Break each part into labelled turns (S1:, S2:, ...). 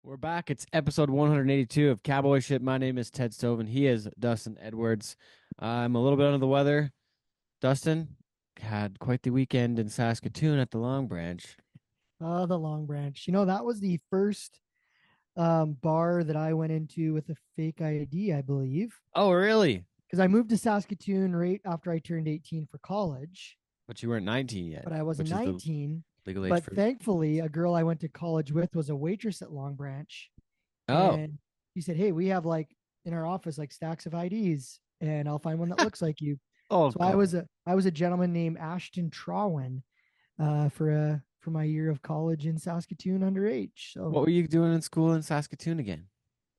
S1: We're back. It's episode 182 of Cowboy Shit. My name is Ted Stovin. He is Dustin Edwards. I'm a little bit under the weather. Dustin had quite the weekend in Saskatoon at the Long Branch.
S2: The Long Branch. That was the first bar that I went into with a fake ID, I believe,
S1: Oh, really?
S2: because I moved to Saskatoon right after I turned 18 for college,
S1: But you weren't 19 yet,
S2: but I wasn't
S1: which is the
S2: 19.
S1: legal age
S2: But
S1: for.
S2: thankfully, a girl I went to college with was a waitress at Long Branch,
S1: Oh,
S2: and she said, "Hey, we have like in our office like stacks of IDs, and I'll find one that looks like you."
S1: oh,
S2: So
S1: of
S2: I
S1: course.
S2: was a gentleman named Ashton Trawen for my year of college in Saskatoon underage. So
S1: What were you doing in school in Saskatoon again?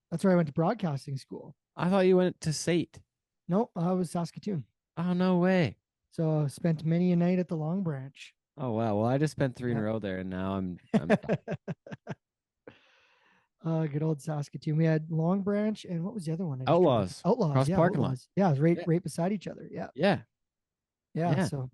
S2: that's where I went to broadcasting school.
S1: I thought you went to SAIT.
S2: No, I was Saskatoon.
S1: Oh, no way.
S2: So spent many a night at the Long Branch.
S1: Oh, wow. Well, I just spent three in a
S2: Yeah.
S1: row there, and now I'm done.
S2: Good old Saskatoon. We had Long Branch and what was the other one? I just tried to
S1: Outlaws
S2: Outlaws.
S1: across the
S2: Yeah,
S1: parking lot.
S2: Outlaws. Yeah, it was right
S1: Yeah,
S2: right beside each other. Yeah.
S1: yeah,
S2: Yeah.
S1: yeah.
S2: So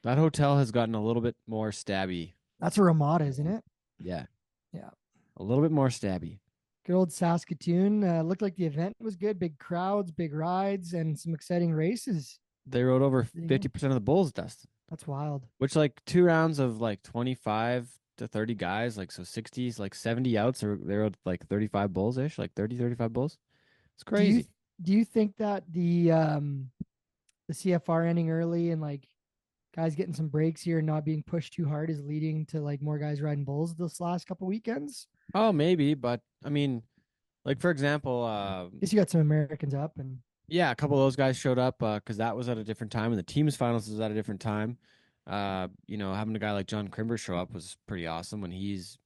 S1: That hotel has gotten a little bit more stabby.
S2: that's a Ramada, isn't it?
S1: Yeah,
S2: Yeah.
S1: a little bit more stabby.
S2: Good old Saskatoon. Looked like the event was good. Big crowds, big rides, and some exciting races.
S1: They rode over
S2: There you go.
S1: 50% of the bulls, Dustin,
S2: That's wild.
S1: which like two rounds of like 25 to 30 guys, like so 60s, like 70 outs, or they rode like 35 bulls ish, like 30, 35 bulls. It's
S2: Do you
S1: crazy.
S2: do you think that the CFR ending early and like guys getting some breaks here and not being pushed too hard is leading to like more guys riding bulls this last couple weekends?
S1: Oh, maybe, but I mean, like for example,
S2: Guess you got some Americans up and
S1: yeah, a couple of those guys showed up because that was at a different time, and the team's finals was at a different time. Having a guy like John Crimber show up was pretty awesome when he's,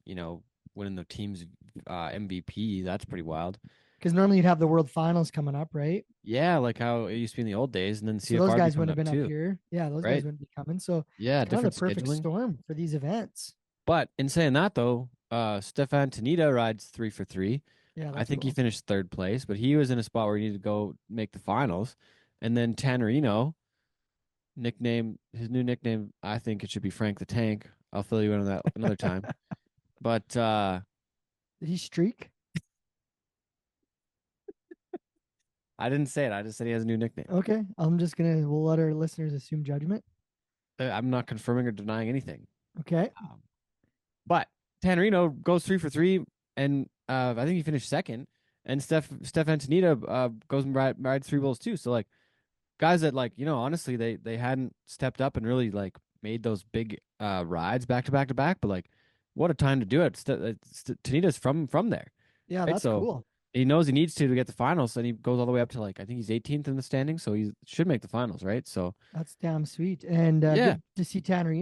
S1: winning the team's MVP. That's pretty wild.
S2: because normally you'd have the world finals coming up, right?
S1: Yeah, like how it used to be in the old days, and then
S2: So those
S1: CFR be
S2: guys
S1: coming
S2: wouldn't have
S1: up
S2: been up
S1: too,
S2: here. Yeah, those guys
S1: right?
S2: wouldn't be coming. So
S1: Yeah,
S2: it's kind of
S1: different
S2: the perfect
S1: scheduling.
S2: storm for these events.
S1: But in saying that though, Stefan Tanita rides 3 for 3.
S2: Yeah,
S1: I
S2: that's
S1: think he
S2: cool.
S1: finished third place, but he was in a spot where he needed to go make the finals. And then Tannerino, his new nickname, I think it should be Frank the Tank. I'll fill you in on that another time. But
S2: Did he streak?
S1: I didn't say it. I just said he has a new nickname.
S2: Okay, we'll let our listeners assume judgment.
S1: I'm not confirming or denying anything.
S2: Okay,
S1: Um, but Tannerino goes 3 for 3, and I think he finished second. And Steph Antonita goes and rides three bulls too. So like guys that like honestly they hadn't stepped up and really like made those big rides back to back to back. But like what a time to do it. Tanita's from there,
S2: yeah,
S1: right?
S2: that's
S1: So
S2: cool.
S1: he knows he needs to get the finals, and he goes all the way up to like I think he's 18th in the standing, so he should make the finals, right? So
S2: That's damn sweet, and
S1: yeah,
S2: good to see Tanner.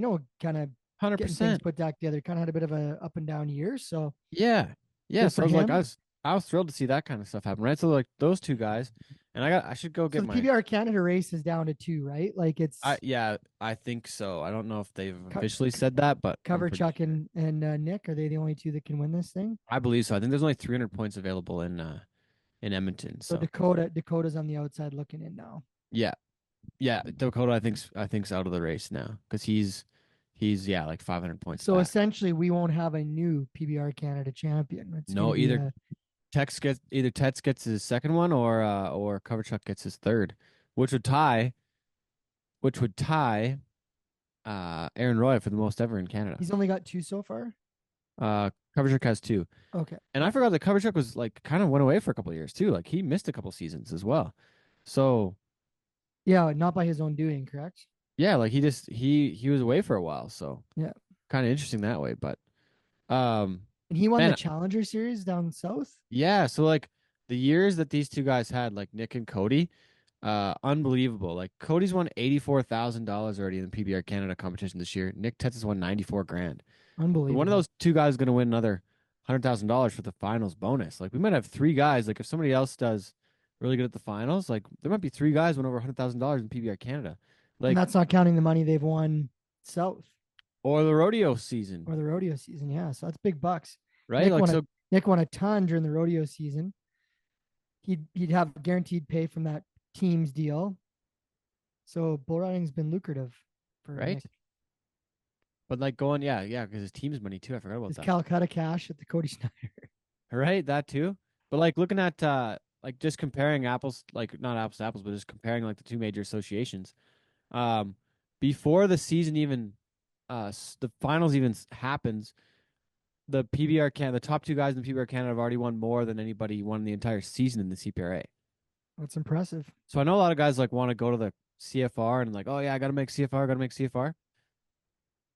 S2: Kind of
S1: hundred
S2: getting things
S1: percent.
S2: put back together. Kind of had a bit of a up and down year, so
S1: Yeah. Yeah.
S2: good
S1: So
S2: for
S1: I was like, I
S2: him.
S1: was I was thrilled to see that kind of stuff happen, right? So like those two guys, and I should go
S2: So
S1: get
S2: the
S1: my
S2: PBR Canada race is down to two, right? Like
S1: I
S2: it's
S1: yeah, I think so. I don't know if they've
S2: Co-
S1: officially said that, but I'm
S2: Cover
S1: pretty
S2: Chuck
S1: sure.
S2: and Nick. Are they the only two that can win this thing?
S1: I believe so. I think there's only 300 points available in Edmonton.
S2: So
S1: So
S2: Dakota's on the outside looking in now.
S1: yeah. Yeah, Dakota I think's out of the race now because he's yeah, like 500 points
S2: So
S1: back.
S2: essentially, we won't have a new PBR Canada champion. It's going to
S1: No,
S2: be a
S1: Either Tex gets his second one or Coverchuck gets his third, which would tie which would tie Aaron Roy for the most ever in Canada.
S2: he's only got two so far.
S1: Coverchuck has two.
S2: Okay,
S1: And I forgot that Coverchuck was like kind of went away for a couple of years too. Like he missed a couple seasons as well. So
S2: yeah, not by his own doing, correct?
S1: yeah, like he was away for a while. So
S2: Yeah,
S1: kind of interesting that way. But um
S2: and he won the
S1: man,
S2: Challenger Series down south.
S1: yeah, so like the years that these two guys had, like Nick and Cody, unbelievable. Like Cody's won $84,000 already in the PBR Canada competition this year. Nick Tetz has won 94 grand. One of
S2: Unbelievable.
S1: those two guys is going to win another $100,000 for the finals bonus. Like we might have three guys. Like if somebody else does really good at the finals, like there might be three guys win over $100,000 in PBR Canada,
S2: And
S1: like
S2: that's not counting the money they've won south
S1: or the rodeo season,
S2: or the rodeo season. Yeah, so that's big bucks.
S1: right?
S2: Nick
S1: Like
S2: won a
S1: so,
S2: Nick won a ton during the rodeo season. He'd have guaranteed pay from that team's deal. So bull riding's been lucrative for
S1: right?
S2: Nick.
S1: But like going, yeah, because his team's money too. I forgot about
S2: His
S1: that.
S2: Calcutta cash at the Cody Snyder.
S1: right? That too. But like looking at like just comparing apples, like not apples to apples, but just comparing like the two major associations. Um, before the season even the finals even happens, the PBR the top two guys in the PBR Canada have already won more than anybody won the entire season in the CPRA.
S2: That's impressive.
S1: So I know a lot of guys like want to go to the CFR and like, oh yeah, I got to make CFR, got to make CFR.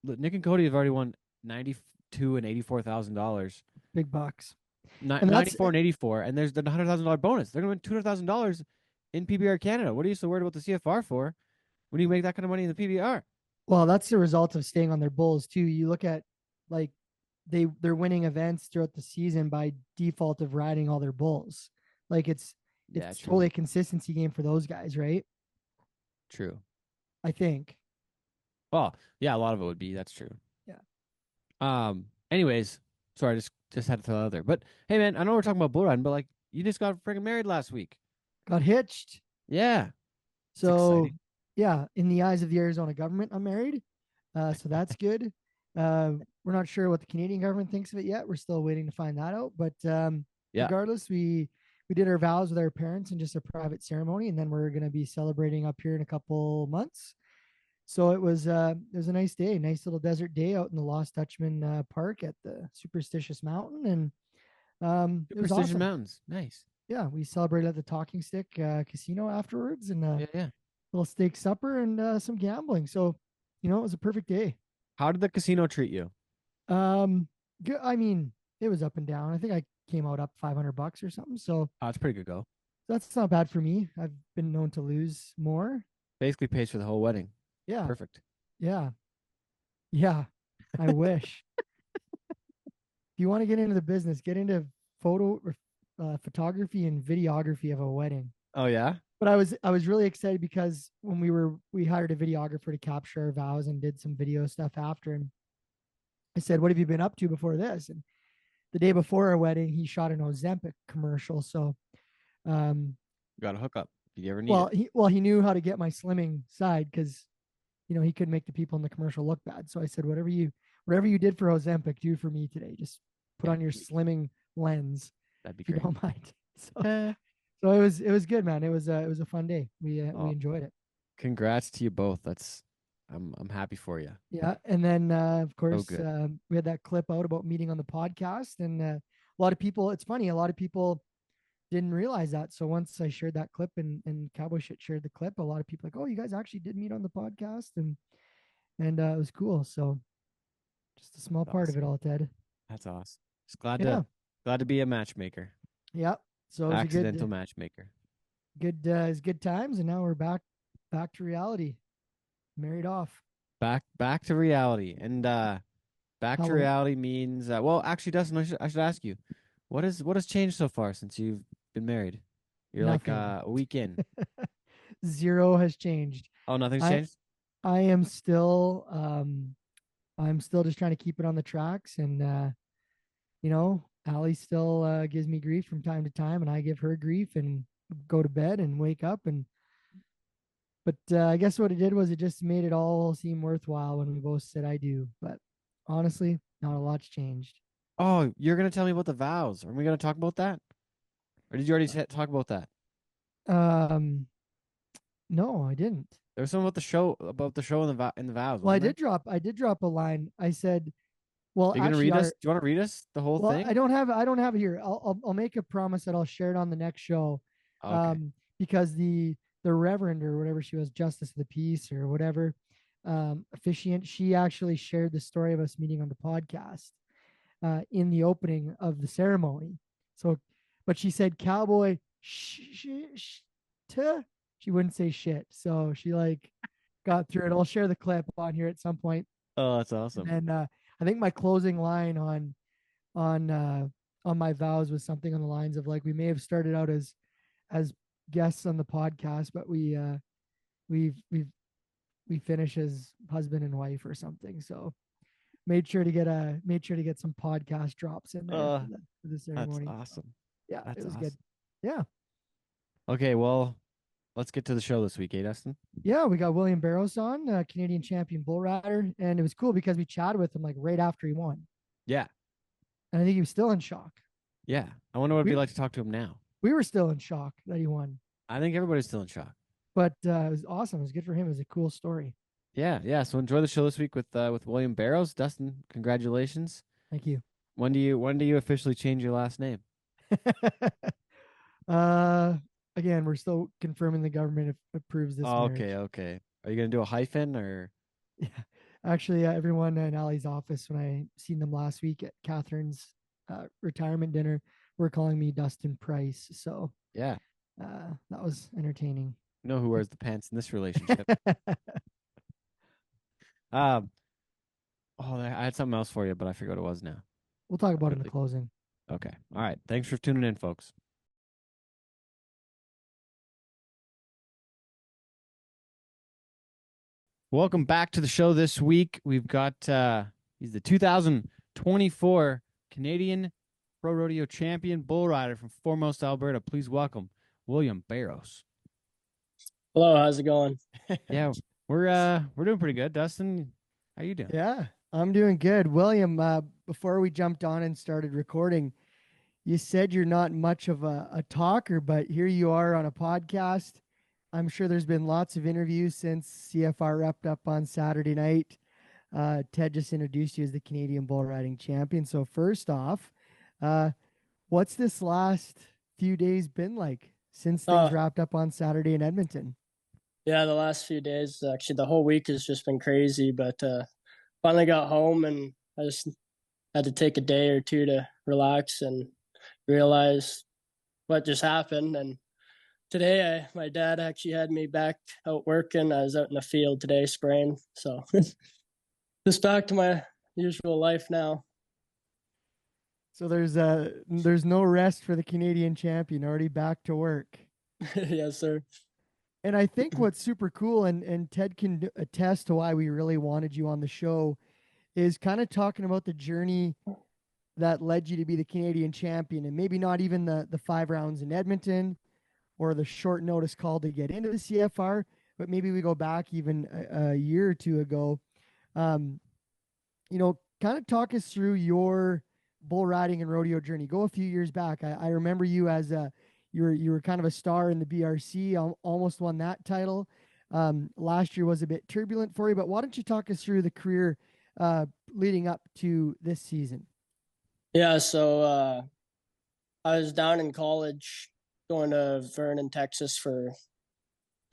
S1: Nick and Cody have already won 92 and $84,000.
S2: Big bucks. And that's
S1: 94 and 84, and there's the $100,000 bonus. They're going to win $200,000 in PBR Canada. What are you so worried about the CFR for when you make that kind of money in the PBR?
S2: well, that's the result of staying on their bulls too. You look at like they're winning events throughout the season by default of riding all their bulls. Like
S1: Yeah,
S2: it's
S1: true.
S2: totally a consistency game for those guys, right?
S1: True.
S2: I think.
S1: Well, yeah, a lot of it would be. That's true.
S2: Yeah.
S1: Anyways, sorry, I just had to throw that out there. But hey, man, I know we're talking about bull riding, but like, you just got freaking married last week.
S2: Got hitched.
S1: Yeah, it's
S2: So
S1: exciting.
S2: yeah, in the eyes of the Arizona government, I'm married. So that's good. We're not sure what the Canadian government thinks of it yet. We're still waiting to find that out. But
S1: Yeah,
S2: regardless, we did our vows with our parents in just a private ceremony, and then we're going to be celebrating up here in a couple months. So it was a nice day, nice little desert day out in the Lost Dutchman Park at the Superstitious Mountain, and it was
S1: Superstition
S2: awesome.
S1: Mountains, nice.
S2: Yeah, we celebrated at the Talking Stick Casino afterwards, and
S1: Yeah, yeah.
S2: little steak supper and some gambling. So, it was a perfect day.
S1: How did the casino treat you?
S2: I mean, it was up and down. I think I came out up $500 or something. So
S1: Oh, it's pretty good go.
S2: that's not bad for me. I've been known to lose more.
S1: Basically pays for the whole wedding.
S2: Yeah,
S1: Perfect.
S2: yeah, yeah. I wish. If you want to get into the business, get into photography and videography of a wedding.
S1: Oh yeah,
S2: But I was really excited because when we hired a videographer to capture our vows and did some video stuff after, and I said, "What have you been up to before this?" And the day before our wedding, he shot an Ozempic commercial. So, um,
S1: you got to hook up if you ever need
S2: well,
S1: it.
S2: he knew how to get my slimming side because he could make the people in the commercial look bad. So I said, whatever you did for Ozempic, do for me today. Just put
S1: Yeah,
S2: on your slimming lens
S1: that'd be
S2: if you
S1: great.
S2: don't mind. So it was good, man. It was a fun day. We
S1: Oh,
S2: enjoyed it.
S1: congrats to you both. I'm happy for you.
S2: Yeah, and then of
S1: So
S2: course
S1: good.
S2: we had that clip out about meeting on the podcast, and a lot of people. It's funny, a lot of people didn't realize that. So once I shared that clip and Cowboy Shit shared the clip, a lot of people like, oh, you guys actually did meet on the podcast, and it was cool. So just a small
S1: That's
S2: part of it
S1: awesome.
S2: all, Ted.
S1: That's awesome. Just glad
S2: Yeah,
S1: to be a matchmaker,
S2: yeah. So it was a
S1: accidental matchmaker.
S2: it's good times, and now we're back to reality. Married off.
S1: Back to reality, and back to
S2: Halloween.
S1: reality means well, actually, Dustin, I should ask you, what has changed so far since you've been married? You're like
S2: Nothing.
S1: a week in.
S2: Zero has changed.
S1: Oh, nothing's
S2: I
S1: changed.
S2: I am still I'm still just trying to keep it on the tracks, and Allie still gives me grief from time to time, and I give her grief and go to bed and wake up, and but I guess what it did was it just made it all seem worthwhile when we both said I do. But honestly, not a lot's changed.
S1: Oh, you're gonna tell me about the vows. Are we gonna talk about that, or did you already talk about that?
S2: Um, no, I didn't.
S1: There was something about the show and the vows,
S2: Well,
S1: wasn't there?
S2: I did drop a line. I said, well,
S1: Are you gonna
S2: actually,
S1: read us? Do you want to read us the whole
S2: well,
S1: thing?
S2: I don't have it here. I'll make a promise that I'll share it on the next show,
S1: Okay.
S2: because the reverend or whatever she was, justice of the peace or whatever, officiant, she actually shared the story of us meeting on the podcast, in the opening of the ceremony. So, but she said cowboy she wouldn't say shit. So she like got through it. I'll share the clip on here at some point.
S1: Oh, that's awesome.
S2: And I think my closing line on uh on my vows was something on the lines of like we may have started out as guests on the podcast, but we've we finish as husband and wife or something. So made sure to get some podcast drops in there
S1: Uh,
S2: for the
S1: that's
S2: ceremony.
S1: awesome.
S2: Yeah, it
S1: That's
S2: was good.
S1: awesome.
S2: Yeah.
S1: Okay, well, let's get to the show this week, eh, Dustin?
S2: Yeah, we got William Barrows on, Canadian champion bull rider, and it was cool because we chatted with him like right after he won,
S1: Yeah.
S2: and I think he was still in shock.
S1: Yeah. I wonder what it'd be
S2: We
S1: like to talk to him now.
S2: we were still in shock that he won,
S1: I think everybody's still in shock.
S2: but it was awesome. It was good for him. It was a cool story.
S1: Yeah, yeah. So enjoy the show this week with William Barrows. Dustin, congratulations.
S2: Thank you.
S1: When do you officially change your last name?
S2: uh, Again, we're still confirming the government approves this
S1: Oh, okay,
S2: marriage.
S1: okay. Are you gonna do a hyphen or
S2: Yeah, actually, everyone in Ali's office when I seen them last week at Catherine's retirement dinner were calling me Dustin Price. So
S1: yeah?
S2: that was entertaining.
S1: You know who wears the pants in this relationship? Um. Oh, I had something else for you, but I forget what it was now.
S2: We'll talk about it in the
S1: Really?
S2: closing.
S1: Okay. All right. Thanks for tuning in, folks. Welcome back to the show this week. We've got he's the 2024 Canadian Pro Rodeo Champion bull rider from Foremost, Alberta. Please welcome William Barrows.
S3: Hello, how's it going?
S1: Yeah, we're doing pretty good. Dustin, how you doing?
S2: Yeah, I'm doing good. William, before we jumped on and started recording, you said you're not much of a talker, but here you are on a podcast. I'm sure there's been lots of interviews since CFR wrapped up on Saturday night. Ted just introduced you as the Canadian bull riding champion. So first off, uh, what's this last few days been like since things
S3: Uh,
S2: wrapped up on Saturday in Edmonton?
S3: yeah, the last few days, actually, the whole week has just been crazy, but finally got home and I just had to take a day or two to relax and realize what just happened. And today, my dad actually had me back out working. I was out in the field today spraying. So just back to my usual life now.
S2: So there's no rest for the Canadian champion, already back to work.
S3: Yes, sir.
S2: And I think what's super cool, and Ted can attest to why we really wanted you on the show, is kind of talking about the journey that led you to be the Canadian champion, and maybe not even the 5 rounds in Edmonton or the short notice call to get into the CFR, but maybe we go back even a year or two ago. Um, kind of talk us through your bull riding and rodeo journey. Go a few years back. I remember you as you were kind of a star in the BRC, almost won that title. Last year was a bit turbulent for you, but why don't you talk us through the career leading up to this season?
S3: Yeah, so I was down in college going to Vernon, Texas for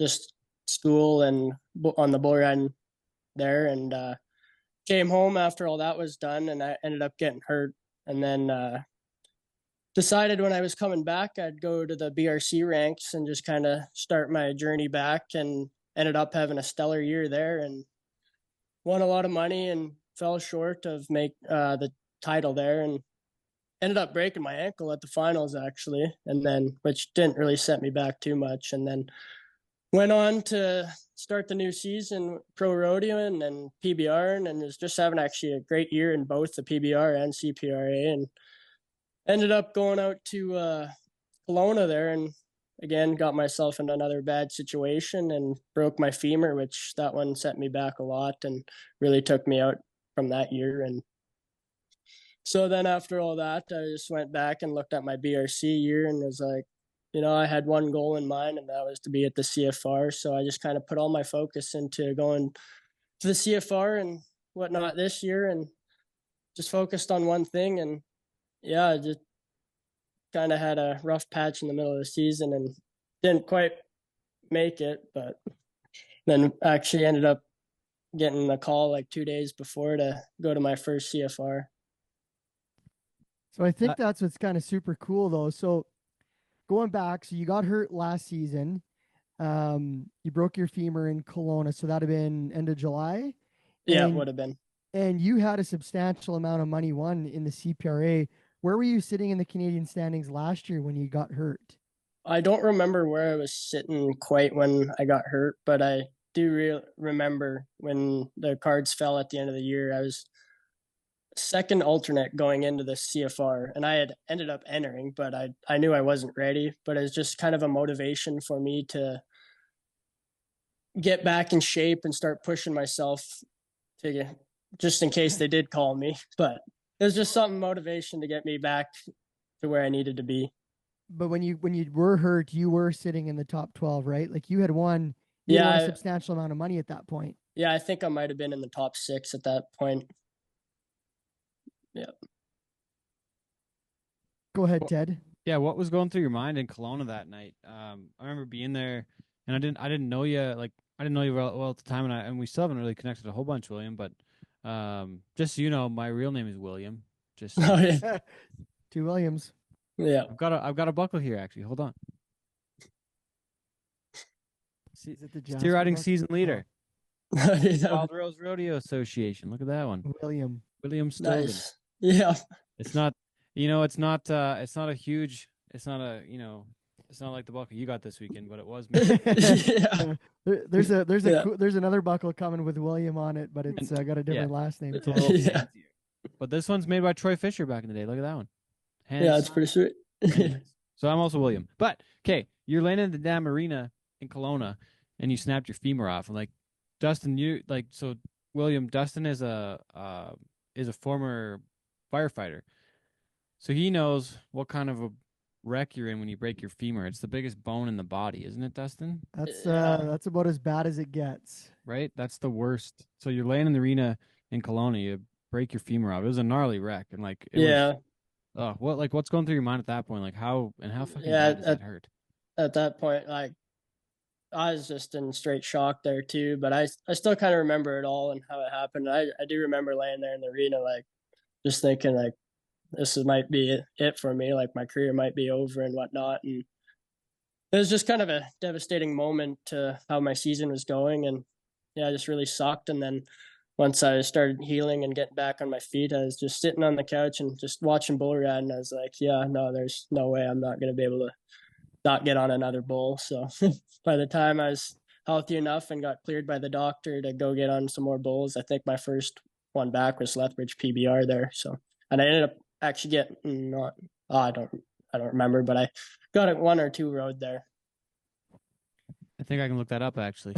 S3: just school and on the bull run there, and came home after all that was done, and I ended up getting hurt, and then decided when I was coming back I'd go to the BRC ranks and just kind of start my journey back, and ended up having a stellar year there and won a lot of money and fell short of make the title there, and ended up breaking my ankle at the finals actually, and then which didn't really set me back too much, and then went on to start the new season pro rodeo and then PBR, and was just having actually a great year in both the PBR and CPRA, and ended up going out to Kelowna there, and again got myself in another bad situation and broke my femur, which that one set me back a lot and really took me out from that year. And so then after all that, I just went back and looked at my BRC year and was like, I had one goal in mind, and that was to be at the CFR. So I just kind of put all my focus into going to the CFR and whatnot this year, and just focused on one thing. And yeah, just kind of had a rough patch in the middle of the season and didn't quite make it, but then actually ended up getting a call like 2 days before to go to my first CFR.
S2: So I think that's what's kind of super cool though. So going back, so you got hurt last season. You broke your femur in Kelowna, so that'd have been end of July.
S3: Yeah, it
S2: And
S3: would have been.
S2: and you had a substantial amount of money won in the CPRA. Where were you sitting in the Canadian standings last year when you got hurt?
S3: I don't remember where I was sitting quite when I got hurt, but I do remember when the cards fell at the end of the year. I was second alternate going into the CFR, and I had ended up entering, but I knew I wasn't ready. But it was just kind of a motivation for me to get back in shape and start pushing myself to just in case they did call me. But it was just something motivation to get me back to where I needed to be.
S2: But when you were hurt, you were sitting in the top 12, right? Like you had won a substantial amount of money at that point.
S3: Yeah, I think I might have been in the top 6 at that point. Yeah.
S2: Go ahead, Ted.
S1: Yeah, what was going through your mind in Kelowna that night? I remember being there, and I didn't know you I didn't know you well at the time, and we still haven't really connected a whole bunch, William. But just so you know, my real name is William. Just
S2: Two Williams.
S3: Yeah,
S1: I've got a buckle here actually. Hold on.
S2: Is it the
S1: Steer riding
S2: buckle?
S1: season leader. Wild Rose Rodeo Association. Look at that one.
S2: William
S1: Stovin.
S3: nice. Yeah.
S1: It's not, it's not a huge, it's not like the buckle you got this weekend, but it was.
S3: Yeah.
S2: There's another buckle coming with William on it, but it's got a different last name.
S1: It's a little fancier. But this one's made by Troy Fisher back in the day. Look at that one.
S3: Yeah, it's pretty sweet.
S1: So I'm also William. But okay, you're laying in the damn arena in Kelowna, and you snapped your femur off. And like Dustin, William, Dustin is a former firefighter, so he knows what kind of a wreck you're in when you break your femur. It's the biggest bone in the body, isn't it, Dustin?
S2: That's about as bad as it gets.
S1: Right? That's the worst. So you're laying in the arena in Kelowna, you break your femur off. It was a gnarly wreck, and like what's going through your mind at that point? Like how fucking bad does that hurt?
S3: At that point, like I was just in straight shock there too, but I still kind of remember it all and how it happened. I do remember laying there in the arena, like just thinking like might be it for me, like my career might be over and whatnot. And it was just kind of a devastating moment to how my season was going, and yeah, it just really sucked. And then once I started healing and getting back on my feet, I was just sitting on the couch and just watching bull ride, and I was like, yeah, no, there's no way I'm not going to be able to not get on another bull. So by the time I was healthy enough and got cleared by the doctor to go get on some more bulls, I think my first one back was Lethbridge PBR there. So, and I ended up actually getting I don't remember, but I got it 1 or 2 rode there.
S1: I think I can look that up actually.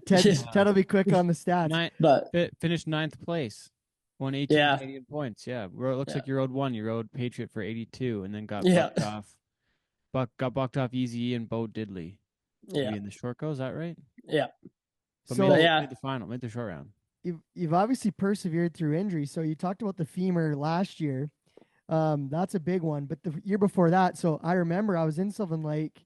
S2: Ted will be quick on the stats.
S1: Finished 9th place, won 18 Canadian points. Yeah, it looks like you rode 1. You rode Patriot for 82, and then got bucked off. Got bucked off Easy and Bo Diddley. Maybe in the short go, is that right?
S3: Yeah.
S1: But made the final, made the short round.
S2: You've obviously persevered through injury. So you talked about the femur last year. That's a big one. But the year before that, so I remember I was in Sylvan Lake.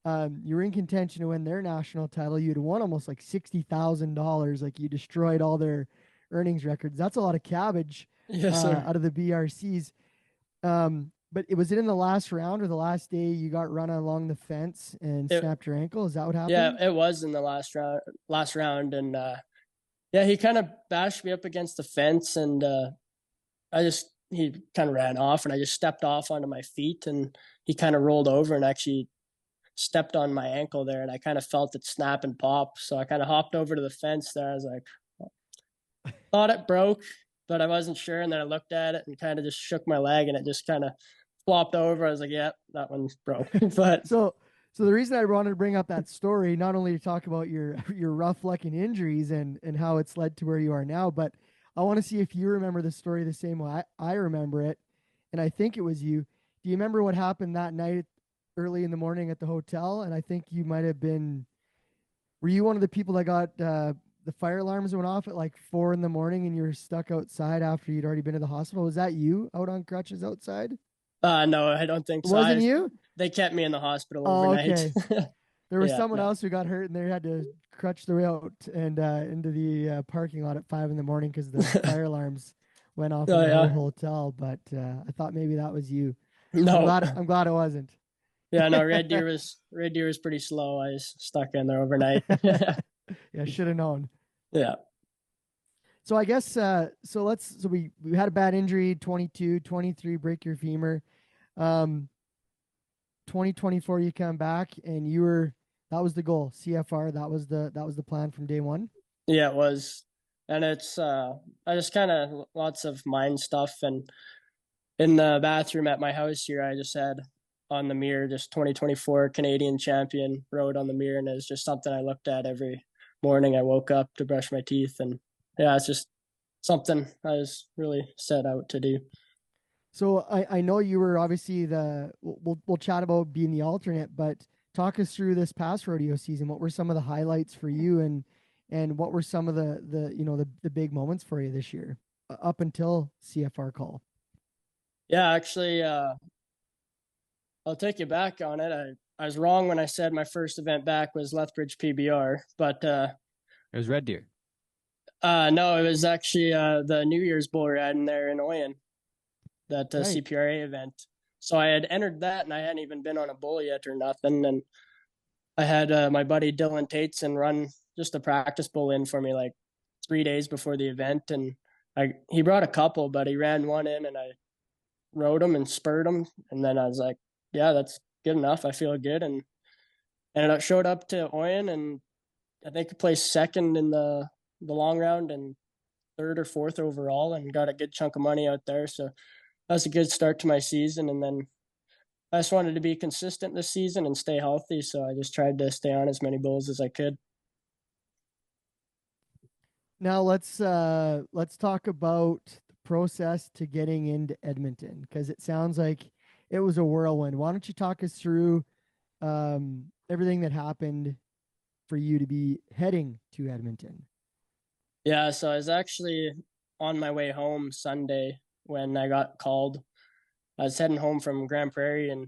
S2: You were in contention to win their national title. You'd won almost like $60,000. Like you destroyed all their earnings records. That's a lot of cabbage out of the BRCs. But was it in the last round or the last day you got run along the fence and snapped your ankle? Is that what happened?
S3: Yeah, it was in the last round. And he kind of bashed me up against the fence, and he kind of ran off, and I just stepped off onto my feet, and he kind of rolled over and actually stepped on my ankle there, and I kind of felt it snap and pop. So I kind of hopped over to the fence there. I was like, thought it broke, but I wasn't sure. And then I looked at it and kind of just shook my leg, and it just kind of flopped over. I was like, yeah, that one's broke. But
S2: so the reason I wanted to bring up that story, not only to talk about your rough luck and injuries and how it's led to where you are now, but I want to see if you remember the story the same way I remember it. And I think it was you. Do you remember what happened that night early in the morning at the hotel? And I think you might have been, were you one of the people that got the fire alarms went off at like 4 a.m. and you were stuck outside after you'd already been to the hospital? Was that you out on crutches outside?
S3: No, I don't think so.
S2: Wasn't you?
S3: They kept me in the hospital overnight.
S2: Okay. There was someone else who got hurt, and they had to crutch their way out and into the parking lot at 5 a.m. because the fire alarms went off in the whole hotel. But I thought maybe that was you.
S3: No,
S2: I'm glad it wasn't.
S3: Yeah, no, Red Deer was pretty slow. I was stuck in there overnight.
S2: Yeah, should have known.
S3: Yeah.
S2: So I guess we had a bad injury, 22, 23, break your femur. 2024 you come back and that was the goal, CFR. That was the plan from day one.
S3: Yeah, it was. And it's I just kind of lots of mind stuff, and in the bathroom at my house here I just had on the mirror just 2024 Canadian champion wrote on the mirror, and it was just something I looked at every morning I woke up to brush my teeth. And yeah, it's just something I was really set out to do.
S2: So I know you were obviously we'll chat about being the alternate, but talk us through this past rodeo season. What were some of the highlights for you, and what were some of the big moments for you this year up until CFR call?
S3: Yeah, actually, I'll take you back on it. I was wrong when I said my first event back was Lethbridge PBR, but
S1: It was Red Deer.
S3: no, it was actually the New Year's bull riding there in Oyen, that
S2: Right.
S3: CPRA event. So I had entered that, and I hadn't even been on a bull yet or nothing. And I had my buddy Dylan Tateson run just a practice bull in for me like 3 days before the event, and he brought a couple, but he ran one in, and I rode him and spurred him, and then I was like, yeah, that's good enough. I feel good, and showed up to Oyen, and I think I placed second in the long round and third or fourth overall, and got a good chunk of money out there. So that was a good start to my season. And then I just wanted to be consistent this season and stay healthy, so I just tried to stay on as many bulls as I could.
S2: Now let's talk about the process to getting into Edmonton, because it sounds like it was a whirlwind. Why don't you talk us through everything that happened for you to be heading to Edmonton?
S3: Yeah, so I was actually on my way home Sunday when I got called. I was heading home from Grand Prairie, and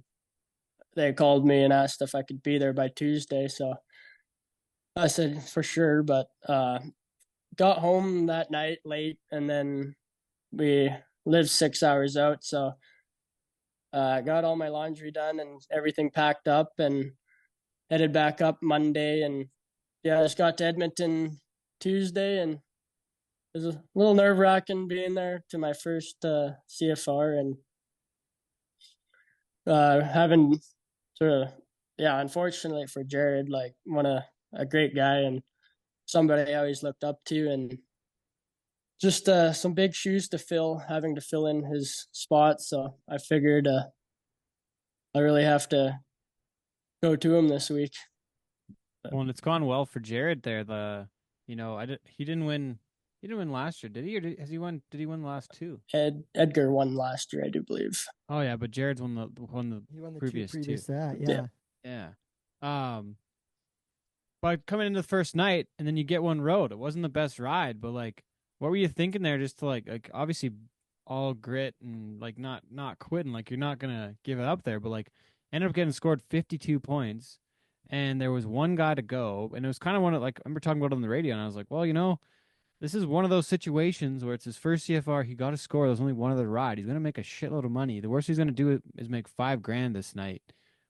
S3: they called me and asked if I could be there by Tuesday. So I said for sure, but got home that night late, and then we lived 6 hours out. So I got all my laundry done and everything packed up, and headed back up Monday. And yeah, I just got to Edmonton Tuesday, and it was a little nerve wracking being there to my first CFR, and having sort of, yeah, unfortunately for Jared, like a great guy and somebody I always looked up to, and just some big shoes to fill, having to fill in his spot. So I figured I really have to go to him this week.
S1: Well, and it's gone well for Jared there. He didn't win. He didn't win last year, did he? Or has he won? Did he win the last two?
S3: Edgar won last year, I do believe.
S1: Oh yeah, but Jared's won the
S2: He won the
S1: previous
S2: two previous
S1: two.
S2: to that, yeah.
S1: Yeah. But coming into the first night and then you get one road. It wasn't the best ride, but like, what were you thinking there? Just to like obviously all grit and like not quitting. Like you're not gonna give it up there, but like ended up getting scored 52 points, and there was one guy to go, and it was kind of one of like I remember talking about it on the radio, and I was like, well, this is one of those situations where it's his first CFR. He got a score. There's only one other ride. He's gonna make a shitload of money. The worst he's gonna do is make $5,000 this night,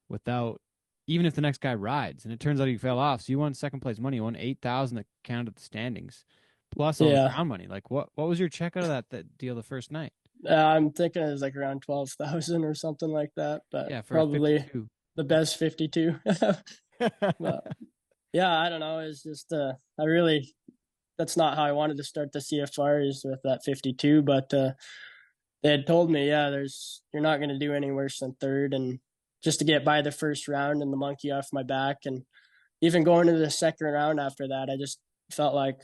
S1: without even if the next guy rides. And it turns out he fell off. So you won second place money. You won 8,000 that counted the standings, plus all the
S3: Yeah,
S1: ground money. Like what was your check out of that deal the first night?
S3: I'm thinking it was like around 12,000 or something like that, but
S1: Yeah, for a
S3: probably
S1: 52.
S3: the best 52. But yeah, I don't know. It's just I really, that's not how I wanted to start the CFR, is with that 52. But they had told me, yeah, you're not going to do any worse than third, and just to get by the first round and the monkey off my back, and even going to the second round after that, I just felt like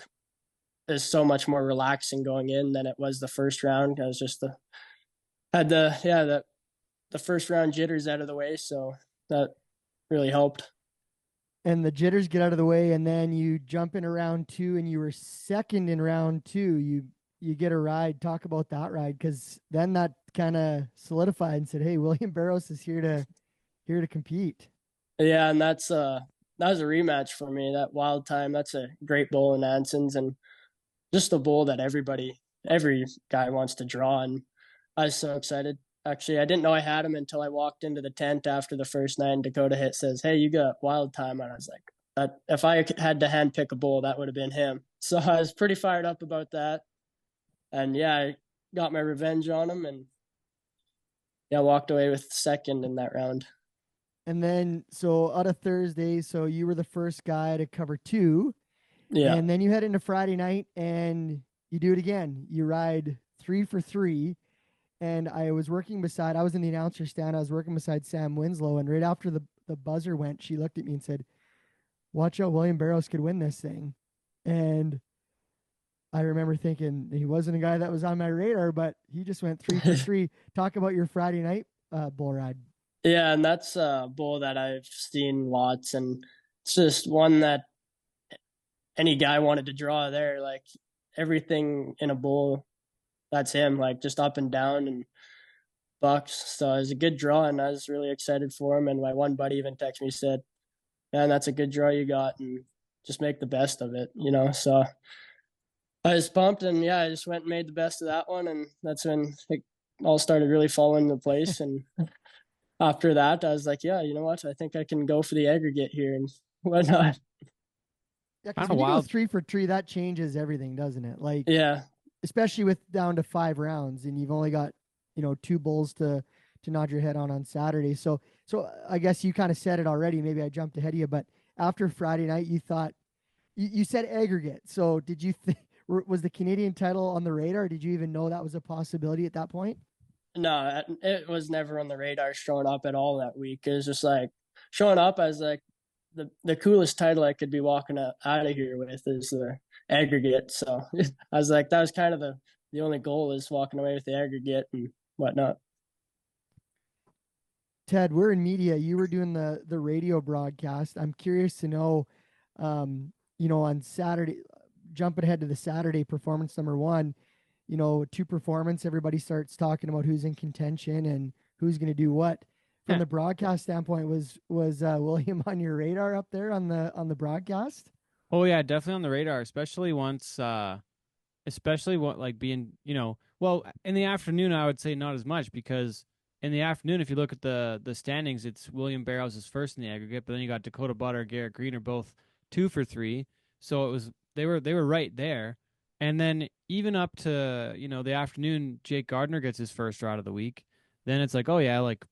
S3: it's so much more relaxing going in than it was the first round. I was just had the first round jitters out of the way, so that really helped.
S2: And the jitters get out of the way, and then you jump into round two, and you were second in round two. You get a ride. Talk about that ride, because then that kind of solidified and said, hey, William Barrows is here to compete.
S3: Yeah, and that was a rematch for me. That Wild Time, that's a great bull in Anson's, and just a bull that every guy wants to draw. And I was so excited. Actually, I didn't know I had him until I walked into the tent after the first night, and Dakota Hit says, hey, you got Wild Time. And I was like, if I had to hand pick a bull, that would have been him. So I was pretty fired up about that. And yeah, I got my revenge on him, and yeah, walked away with second in that round.
S2: And then, so out of Thursday, so you were the first guy to cover two.
S3: Yeah.
S2: And then you head into Friday night and you do it again. You ride 3 for 3. And I was in the announcer stand. I was working beside Sam Winslow. And right after the buzzer went, she looked at me and said, watch out, William Barrows could win this thing. And I remember thinking he wasn't a guy that was on my radar, but he just went 3 for 3. Talk about your Friday night bull ride.
S3: Yeah, and that's a bull that I've seen lots, and it's just one that any guy wanted to draw there. Like everything in a bull, that's him. Like just up and down and bucks. So it was a good draw, and I was really excited for him. And my one buddy even texted me, said, "Man, that's a good draw you got, and just make the best of it." So I was pumped, and yeah, I just went and made the best of that one, and that's when it all started really falling into place. And after that, I was like, yeah, you know what? I think I can go for the aggregate here and whatnot.
S2: Yeah, because when you go 3 for 3, that changes everything, doesn't it? Like,
S3: Yeah,
S2: especially with down to 5 rounds, and you've only got 2 bulls to nod your head on Saturday. So I guess you kind of said it already. Maybe I jumped ahead of you, but after Friday night, you thought you said aggregate. So did you think? Was the Canadian title on the radar? Did you even know that was a possibility at that point?
S3: no, it was never on the radar showing up at all that week. It was just like showing up as like the coolest title I could be walking out of here with is the aggregate. So I was like, that was kind of the only goal, is walking away with the aggregate and whatnot.
S2: Ted, we're in media. You were doing the radio broadcast. I'm curious to know, on Saturday, jumping ahead to the Saturday performance number 1, 2 performance, everybody starts talking about who's in contention and who's going to do what. From the broadcast standpoint, was William on your radar up there on the broadcast?
S1: Oh yeah, definitely on the radar, especially once, especially what like being, well, in the afternoon I would say not as much, because in the afternoon, if you look at the standings, it's William Barrows is first in the aggregate, but then you got Dakota Butter, Garrett Green are both 2 for 3, so it was they were right there. And then even up to the afternoon, Jake Gardner gets his first ride of the week. Then it's like, oh yeah, like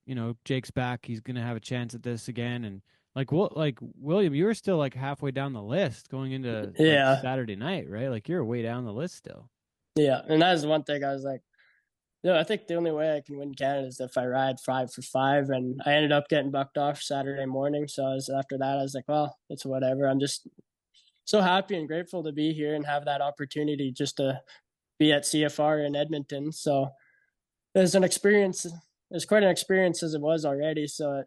S1: Jake's back, he's gonna have a chance at this again. And like William, you were still like halfway down the list going into Saturday night, right? Like you're way down the list still.
S3: Yeah, and that was the one thing I was like, I think the only way I can win Canada is if I ride 5 for 5, and I ended up getting bucked off Saturday morning. So after that, I was like, well, it's whatever. I'm just so happy and grateful to be here and have that opportunity just to be at CFR in Edmonton. So there's an experience. It's quite an experience as it was already. So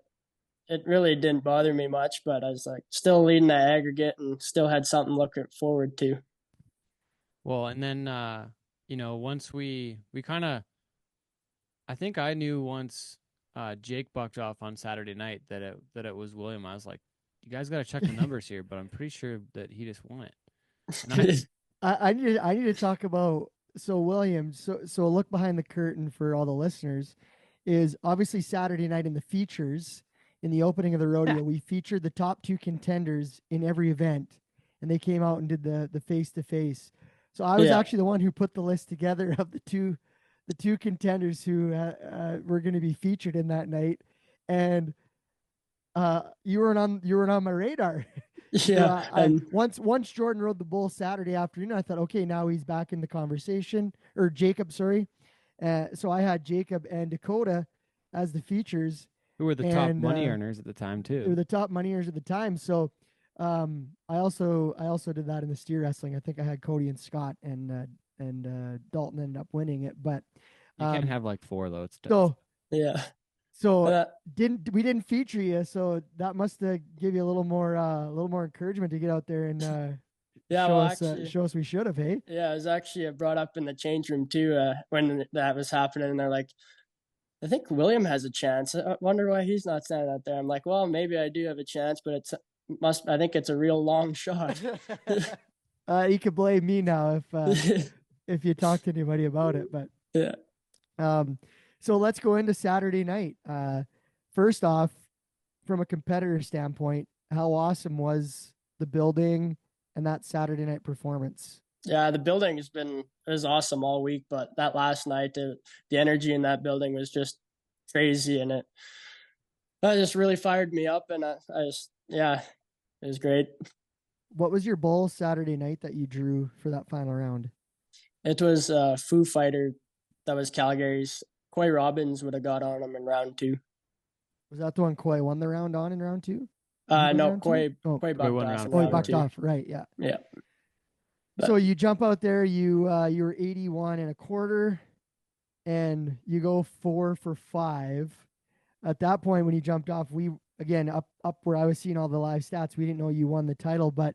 S3: it really didn't bother me much, but I was like still leading that aggregate and still had something looking forward to.
S1: Well, and then, once we kind of, I think I knew once Jake bucked off on Saturday night that it was William. I was like, you guys got to check the numbers here, but I'm pretty sure that he just won it.
S2: I need to talk about, so William, so a look behind the curtain for all the listeners is obviously Saturday night in the features, in the opening of the rodeo, we featured the top 2 contenders in every event, and they came out and did the face-to-face. So I was actually the one who put the list together of the two contenders who were going to be featured in that night, and you weren't on my radar.
S3: Yeah.
S2: Once Jordan rode the bull Saturday afternoon, I thought, okay, now he's back in the conversation. Or Jacob, sorry. So I had Jacob and Dakota as the features,
S1: who were the top money earners at the time too.
S2: They were the top money earners at the time. So I also did that in the steer wrestling. I think I had Cody and Scott, and Dalton ended up winning it. But
S1: you can't have like 4 though. It's tough.
S2: So
S3: yeah.
S2: So we didn't feature you, so that must give you a little more encouragement to get out there and show us we should have, hey?
S3: Yeah, it was actually brought up in the change room too when that was happening, and they're like, I think William has a chance. I wonder why he's not standing out there. I'm like, well, maybe I do have a chance, but I think it's a real long shot.
S2: You could blame me now if you talk to anybody about it, but
S3: yeah.
S2: So let's go into Saturday night. First off, from a competitor standpoint, how awesome was the building and that Saturday night performance?
S3: Yeah, the building was awesome all week, but that last night, the energy in that building was just crazy, and it just really fired me up, and it was great.
S2: What was your bull Saturday night that you drew for that final round?
S3: It was Foo Fighter. That was Calgary's. Coy Robbins would have got on him in round 2.
S2: Was that the one Coy won the round on in round 2?
S3: No, Coy bucked off.
S2: Coy bucked off, right? Yeah.
S3: Yeah.
S2: So you jump out there, you were 81 and a quarter, and you go 4 for 5. At that point, when you jumped off, we again up where I was seeing all the live stats. We didn't know you won the title, but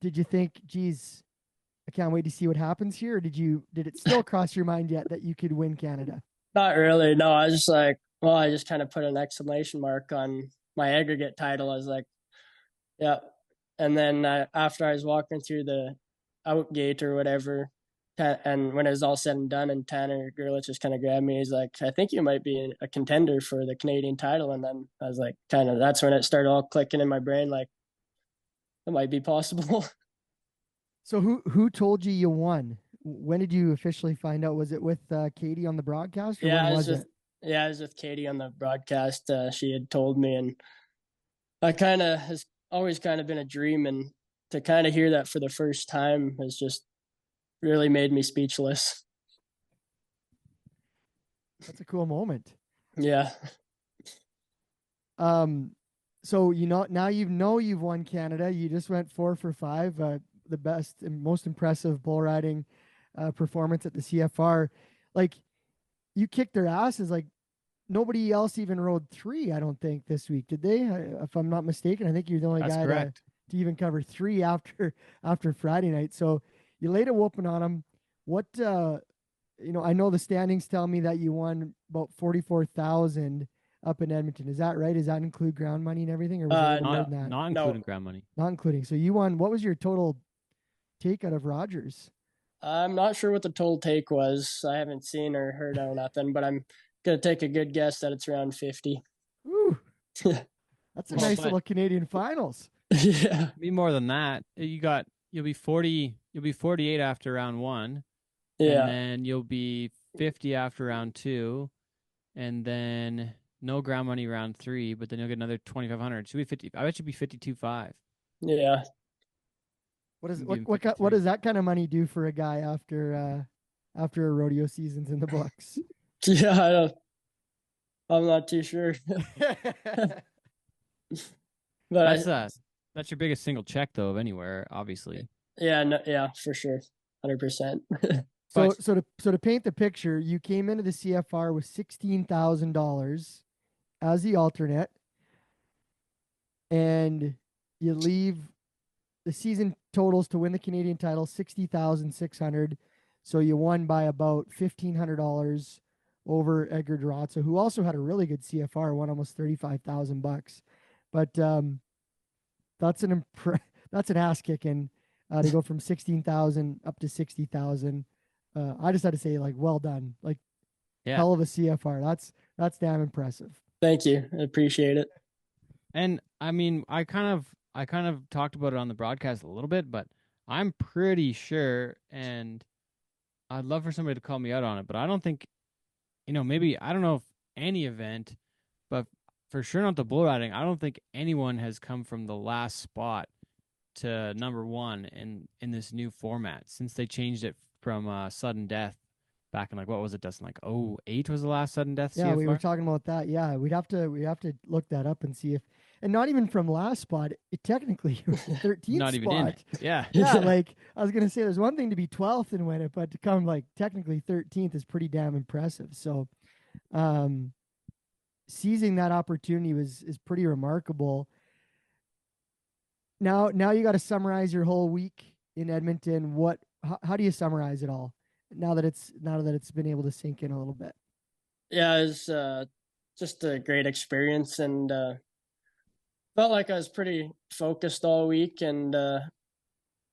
S2: did you think, geez, I can't wait to see what happens here? Or did it still cross your mind yet that you could win Canada?
S3: Not really. No, I was just like, well, I just kind of put an exclamation mark on my aggregate title. I was like, yeah. And then after I was walking through the out gate or whatever, and when it was all said and done, and Tanner Gerlich just kind of grabbed me, he's like, I think you might be a contender for the Canadian title. And then I was like, that's when it started all clicking in my brain, like, it might be possible.
S2: So who told you won? When did you officially find out? Was it with Katie on the broadcast, or when was it?
S3: Yeah, I was with Katie on the broadcast. She had told me, and I kind of has always kind of been a dream, and to kind of hear that for the first time has just really made me speechless.
S2: That's a cool moment.
S3: Yeah.
S2: So now you've won Canada. You just went 4 for 5. The best and most impressive bull riding performance at the CFR. Like, you kicked their asses. Like, nobody else even rode 3, I don't think, this week, did they? If I'm not mistaken, I think you're the only guy to even cover 3 after Friday night. So you laid a whooping on them. What I know the standings tell me that you won about 44,000 up in Edmonton. Is that right? Does that include ground money and everything, or was it more than that?
S1: Not including ground money.
S2: Not including. So you won. What was your total take out of Rogers?
S3: I'm not sure what the total take was. I haven't seen or heard or nothing, but I'm gonna take a good guess that it's around 50.
S2: Ooh, that's a nice little Canadian finals.
S3: Yeah,
S1: be more than that. You'll be 40. You'll be 48 after round 1.
S3: Yeah,
S1: and then you'll be 50 after round 2, and then no ground money round 3. But then you'll get another 2,500. Should be 50. I bet you'll be 52.5.
S3: Yeah.
S2: What does that kind of money do for a guy after a rodeo season's in the books?
S3: Yeah, I'm not too sure.
S1: But that's your biggest single check though of anywhere, obviously.
S3: Yeah, no, yeah, for sure, 100%.
S2: So to paint the picture, you came into the CFR with $16,000 as the alternate, and you leave the season totals to win the Canadian title $60,600. So you won by about $1,500 over Edgar Durazzo, who also had a really good CFR, won almost $35,000. But that's an ass kicking to go from 16,000 up to 60,000. I just had to say, like, well done, like, hell of a CFR. That's damn impressive.
S3: Thank you, I appreciate it.
S1: And I mean, I kind of talked about it on the broadcast a little bit, but I'm pretty sure, and I'd love for somebody to call me out on it, but I don't think, maybe, I don't know if any event, but for sure not the bull riding, I don't think anyone has come from the last spot to number 1 in this new format since they changed it from sudden death back in, like, what was it, Dustin? Like 2008 was the last sudden death
S2: Yeah,
S1: CFR?
S2: we were talking about that. Yeah, we have to look that up and see if, and not even from last spot, it technically was the 13th
S1: not even in it. Yeah.
S2: Yeah, like, I was gonna say, there's one thing to be 12th and win it, but to come, like, technically 13th is pretty damn impressive. So seizing that opportunity is pretty remarkable. Now you got to summarize your whole week in Edmonton. How do you summarize it all now that it's been able to sink in a little bit?
S3: Yeah, it was just a great experience, and felt like I was pretty focused all week, and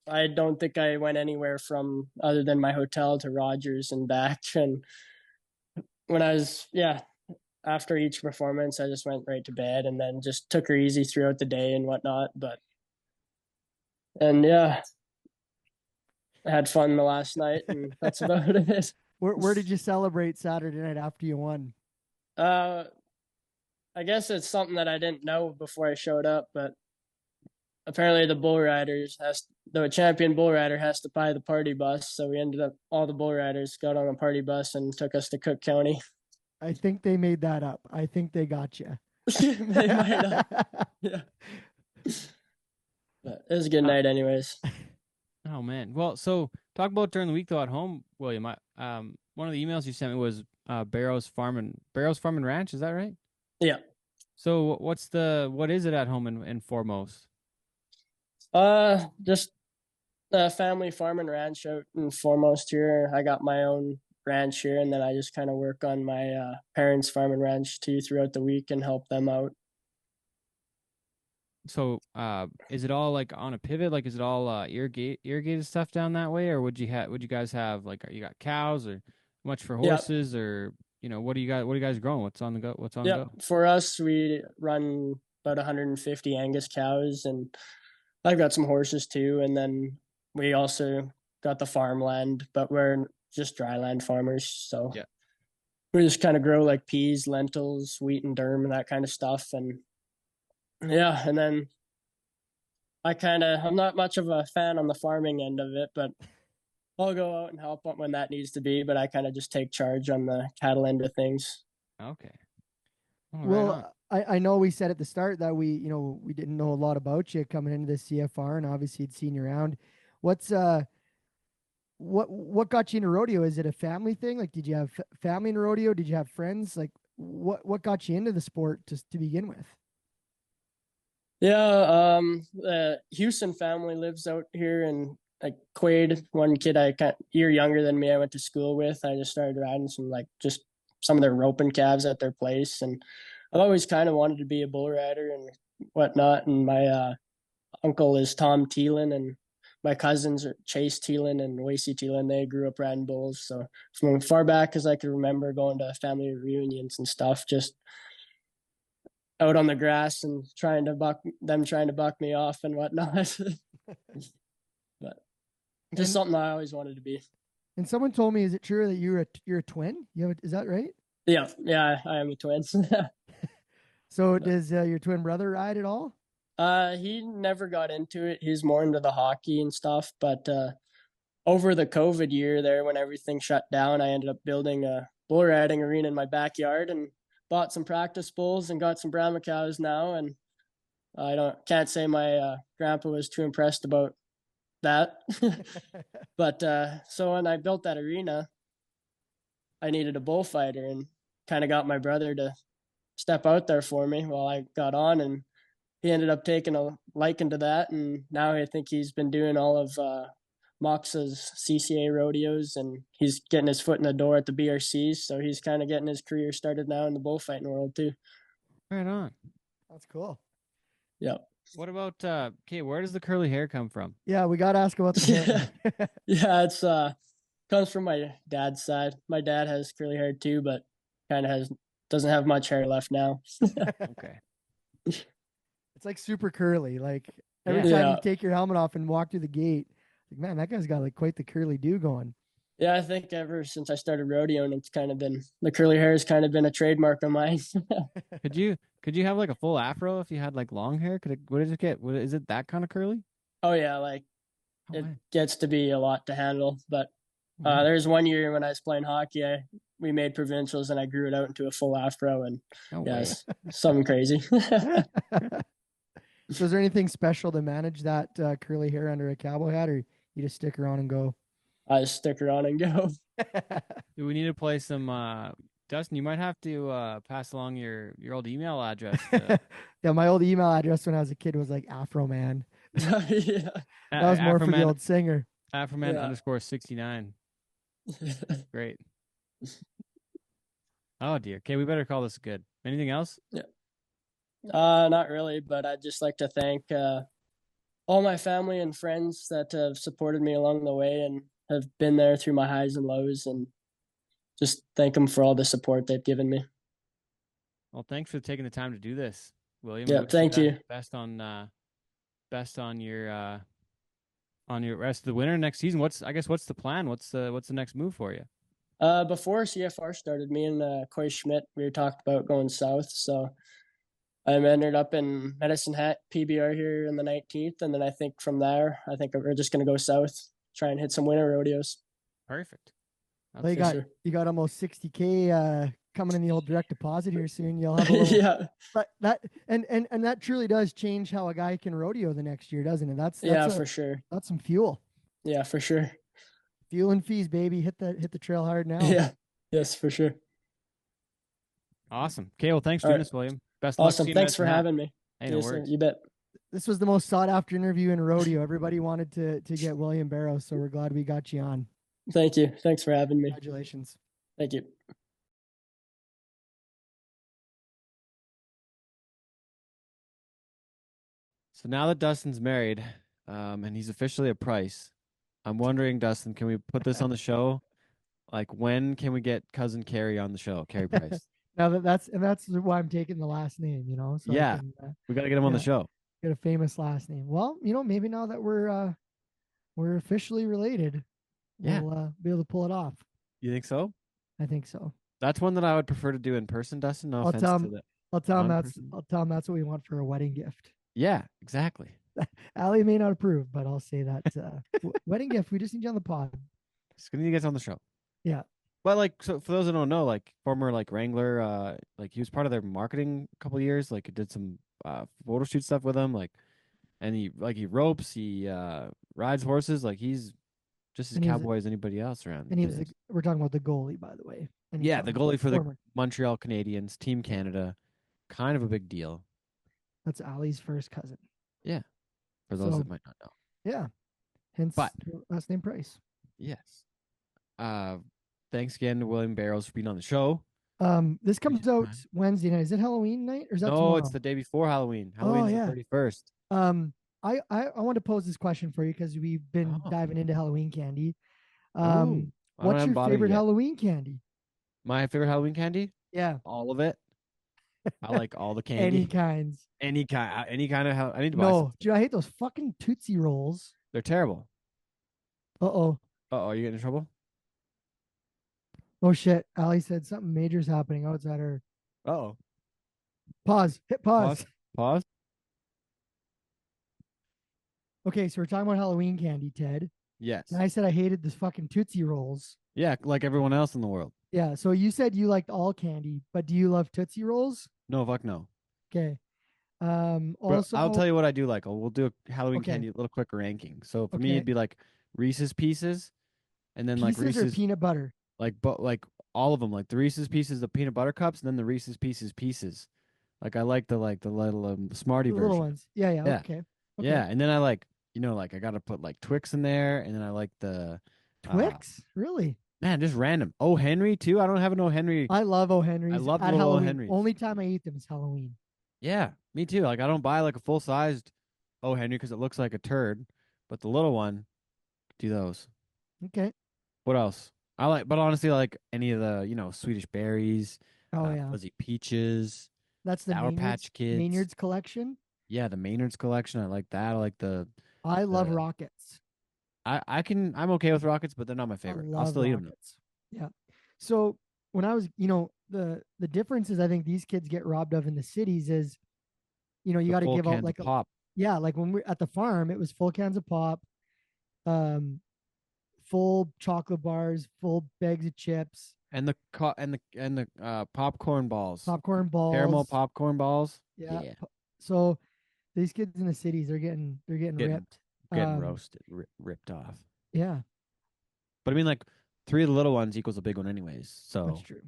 S3: I don't think I went anywhere from other than my hotel to Rogers and back. And when I was, after each performance, I just went right to bed and then just took her easy throughout the day and whatnot. I had fun the last night, and that's about it.
S2: Where did you celebrate Saturday night after you won?
S3: I guess it's something that I didn't know before I showed up, but apparently the champion bull rider has to buy the party bus. So we ended up, all the bull riders got on a party bus and took us to Cook County.
S2: I think they made that up. I think they got you.
S3: They might have. Yeah. But it was a good night anyways.
S1: Oh man. Well, so talk about during the week though at home, William. One of the emails you sent me was Barrows Farm and Ranch. Is that right?
S3: Yeah.
S1: So what is it at home and foremost?
S3: Just a family farm and ranch out and foremost here. I got my own ranch here, and then I just kind of work on my parents' farm and ranch too throughout the week and help them out.
S1: So is it all like on a pivot? Like is it all irrigated stuff down that way, or would you guys have like you got cows or much for
S3: Yeah.
S1: horses or what are you guys growing? What's on the go? What's on the
S3: Yeah.
S1: go?
S3: For us, we run about 150 Angus cows, and I've got some horses too. And then we also got the farmland, but we're just dryland farmers. So
S1: Yeah.
S3: we just kind of grow like peas, lentils, wheat and durum and that kind of stuff. And yeah, and then I'm not much of a fan on the farming end of it, but I'll go out and help when that needs to be. But I kind of just take charge on the cattle end of things.
S1: Okay. Oh, right on.
S2: Well, I know we said at the start that we didn't know a lot about you coming into the CFR, and obviously you'd seen you around. What's what got you into rodeo? Is it a family thing? Like, did you have family in rodeo? Did you have friends? Like, what got you into the sport to begin with?
S3: Yeah, the Houston family lives out here, and like Quaid, one kid year younger than me, I went to school with. I just started riding just some of their roping calves at their place, and I've always kind of wanted to be a bull rider and whatnot. And my uncle is Tom Thielen, and my cousins are Chase Thielen and Wasey Thielen. They grew up riding bulls, so from far back as I could remember, going to family reunions and stuff, just out on the grass and trying to buck me off and whatnot. But just
S2: And
S3: something I always wanted to be.
S2: and someone told me, is it true that you're a twin? Is that right?
S3: Yeah, yeah, I am a twin.
S2: So does your twin brother ride at all?
S3: He never got into it. He's more into the hockey and stuff. But over the COVID year there, when everything shut down, I ended up building a bull riding arena in my backyard and bought some practice bulls and got some Brahma cows now. And I can't say my grandpa was too impressed about that. But so when I built that arena, I needed a bullfighter and kind of got my brother to step out there for me while I got on, and he ended up taking a liking to that, and now I think he's been doing all of Moxa's CCA rodeos, and he's getting his foot in the door at the BRCs, so he's kind of getting his career started now in the bullfighting world too.
S1: Right on.
S2: That's cool.
S3: Yeah.
S1: What about okay, where does the curly hair come from?
S2: Yeah, we got to ask about the hair.
S3: Yeah, it's comes from my dad's side. My dad has curly hair too, but kind of doesn't have much hair left now.
S1: Okay.
S2: It's like super curly. Like every
S1: Yeah.
S2: time you take your helmet off and walk through the gate, like, man, that guy's got like quite the curly do going.
S3: Yeah, I think ever since I started rodeoing, it's kind of been the curly hair has kind of been a trademark of mine.
S1: Could you have like a full afro if you had like long hair? What does it get? Is it that kind of curly?
S3: Oh yeah, like
S1: Oh,
S3: it
S1: man.
S3: gets to be a lot to handle. But
S1: Mhm.
S3: there's one year when I was playing hockey, we made provincials and I grew it out into a full afro, and
S1: No
S3: yeah,
S1: way.
S3: it's something crazy.
S2: So is there anything special to manage that curly hair under a cowboy hat, or you just stick her on and go?
S3: I just stick her on and go.
S1: Do we need to play some Dustin, you might have to pass along your old email address to
S2: Yeah, my old email address when I was a kid was like Afro Man.
S3: Yeah.
S2: That was more for the
S1: Afroman
S2: old singer.
S1: Afroman
S3: Yeah.
S1: _69. Great. Oh dear. Okay, we better call this good. Anything else?
S3: Not really, but I'd just like to thank all my family and friends that have supported me along the way and have been there through my highs and lows, and just thank them for all the support they've given me.
S1: Well, thanks for taking the time to do this, William.
S3: Yeah,
S1: We wish
S3: thank you.
S1: best on your rest of the winter next season. What's the plan? What's the next move for you?
S3: Before CFR started, me and Coy Schmidt, we talked about going south. So I ended up in Medicine Hat PBR here on the 19th. And then I think from there, I think we're just going to go south, try and hit some winter rodeos.
S1: Perfect.
S2: Well, you
S3: for
S2: got
S3: sure.
S2: you got almost 60K coming in the old direct deposit here soon. You'll have a little,
S3: Yeah.
S2: but that and that truly does change how a guy can rodeo the next year, doesn't it? That's
S3: Yeah,
S2: a,
S3: for sure.
S2: that's some fuel.
S3: Yeah, for sure.
S2: Fuel and fees, baby. Hit the trail hard now.
S3: Yeah. Yes, for sure.
S1: Awesome. Okay, well, thanks for
S3: All
S1: doing
S3: right.
S1: this, William. Best of luck
S3: Awesome.
S1: seeing
S3: Thanks
S1: Medicine
S3: for
S1: Hat.
S3: having me.
S1: Hey, no
S3: Yes, sir.
S1: worries.
S3: You bet.
S2: This was the most sought after interview in rodeo. Everybody wanted to get William Barrows, so we're glad we got you on.
S3: Thank you. Thanks for having me.
S2: Congratulations.
S3: Thank you.
S1: So now that Dustin's married, and he's officially a Price, I'm wondering, Dustin, can we put this on the show? Like, when can we get cousin Carrie on the show, Carrie Price?
S2: Now that's why I'm taking the last name, so
S1: Yeah.
S2: I can
S1: We got to get him on the show.
S2: get a famous last name. Well, maybe now that we're officially related,
S1: Yeah.
S2: we'll be able to pull it off.
S1: You think so?
S2: I think so.
S1: That's one that I would prefer to do in person, Dustin. No offense to the
S2: I'll tell him
S1: non-person.
S2: that's what we want for a wedding gift.
S1: Yeah, exactly.
S2: Allie may not approve, but I'll say that wedding gift. We just need you on the pod.
S1: Just gonna need to get on the show.
S2: Yeah.
S1: But like, so for those that don't know, like former like Wrangler, like he was part of their marketing a couple of years. Like, did some photo shoot stuff with them. Like, and he ropes, he rides horses. Like, he's just as cowboy as anybody else around.
S2: And we're talking about the goalie, by the way.
S1: Yeah, the goalie for the Montreal Canadiens, Team Canada, kind of a big deal.
S2: That's Allie's first cousin.
S1: Yeah, for those that might not know.
S2: Yeah, hence last name Price.
S1: Yes. Thanks again to William Barrows for being on the show.
S2: This comes out Wednesday night. Is it Halloween night or is that tomorrow?
S1: It's the day before Halloween. Halloween's the 31st.
S2: I want to pose this question for you because we've been diving into Halloween candy. What's your favorite Halloween candy?
S1: My favorite Halloween candy?
S2: Yeah,
S1: all of it. I like all the candy.
S2: Any kind of.
S1: I need to buy some.
S2: Dude, I hate those fucking Tootsie Rolls.
S1: They're terrible.
S2: Uh-oh.
S1: You getting in trouble?
S2: Oh shit! Allie said something major's happening outside her.
S1: Uh-oh.
S2: Pause. Hit pause.
S1: Pause.
S2: Okay, so we're talking about Halloween candy, Ted.
S1: Yes.
S2: And I said I hated this fucking Tootsie Rolls.
S1: Yeah, like everyone else in the world.
S2: Yeah, so you said you liked all candy, but do you love Tootsie Rolls?
S1: No, fuck no.
S2: Okay.
S1: Also, I'll tell you what I do like. We'll do a Halloween candy, a little quick ranking. So for me, it'd be like Reese's Pieces, and then like Reese's
S2: or peanut butter.
S1: Like all of them, like the Reese's Pieces, the peanut butter cups, and then the Reese's Pieces. Like I like the little Smartie version.
S2: Little ones. Yeah. Okay.
S1: Yeah, and then I like I gotta put like Twix in there, and then I like the
S2: Twix. Really?
S1: Man, just random. Oh, Henry too. I don't have an O. Henry.
S2: I love O. Henry's.
S1: I love the
S2: little
S1: O. Henry's.
S2: Only time I eat them is Halloween.
S1: Yeah, me too. Like I don't buy like a full sized O. Henry because it looks like a turd, but the little one, do those.
S2: Okay.
S1: What else? But honestly, I like any of the Swedish berries. Fuzzy peaches.
S2: That's the
S1: Sour Patch Kids.
S2: Maynard's collection.
S1: Yeah, the Maynard's collection. I like that. I like
S2: I love Rockets.
S1: I'm okay with Rockets, but they're not my favorite. I'll still eat them.
S2: Yeah. So when I was, the difference is I think these kids get robbed of in the cities is, you got to give out like a
S1: pop.
S2: Yeah, like when we're at the farm, it was full cans of pop, full chocolate bars, full bags of chips,
S1: and the popcorn balls.
S2: Caramel
S1: popcorn balls.
S2: Yeah. So these kids in the cities, they're getting ripped.
S1: Getting roasted, ripped off.
S2: Yeah.
S1: But I mean, like 3 of the little ones equals a big one anyways. So
S2: That's true.